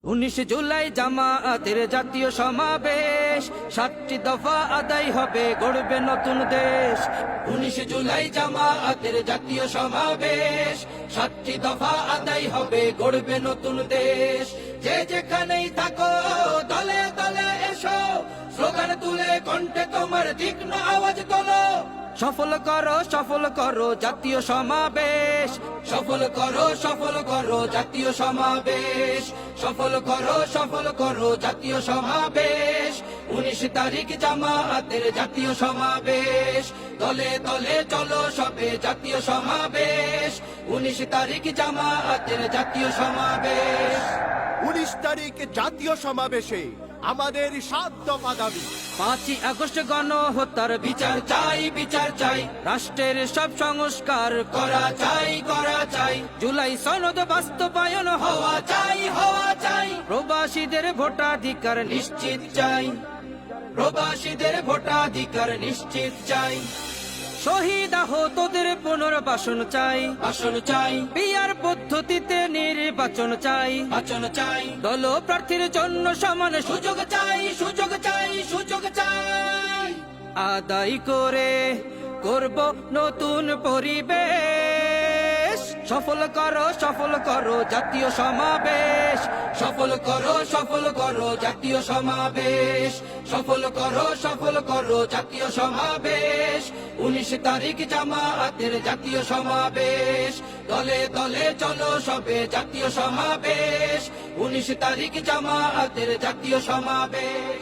19 জুলাই জামায়াতের জাতীয় সমাবেশ, 7টি দফা আদায় হবে, গড়বে নতুন দেশ। 19 জুলাই জামায়াতের জাতীয় সমাবেশ, 7টি দফা আদায় হবে, গড়বে নতুন দেশ। যে যেখানেই থাকো দলে দলে এসো, স্লোগান তুলে কণ্ঠে তোমার তীক্ষ্ণ আওয়াজ তোলো। সফল করো জাতীয় সমাবেশ, সফল করো জাতীয় সমাবেশ, সফল করো জাতীয় সমাবেশ। 19 তারিখ জামায়াতের জাতীয় সমাবেশ, দলে দলে চলো সবে জাতীয় সমাবেশ। 19 তারিখ জামায়াতের জাতীয় সমাবেশ। 19 তারিখ জাতীয় সমাবেশে আমাদের 7 দফা দাবি। 5ই আগস্ট গণহত্যার বিচার চাই, বিচার চাই। রাষ্ট্রের সব সংস্কার করা চাই। জুলাই সনদ বাস্তবায়ন হওয়া চাই। প্রবাসীদের ভোটাধিকার নিশ্চিত চাই, প্রবাসীদের ভোটাধিকার নিশ্চিত চাই। শহীদ আহতদের পুনর্বাসন চাই। পিয়ার পদ্ধতিতে নির্বাচন চাই। দল প্রার্থীর জন্য সমান সুযোগ চাই। আদায় করে করব নতুন পরিবেশ। সফল করো জাতীয় সমাবেশ, সফল করো জাতীয় সমাবেশ, সফল করো জাতীয় সমাবেশ। 19 তারিখ জামায়াতের জাতীয় সমাবেশ, দলে দলে চলো সবে জাতীয় সমাবেশ। 19 তারিখ জামায়াতের জাতীয় সমাবেশ।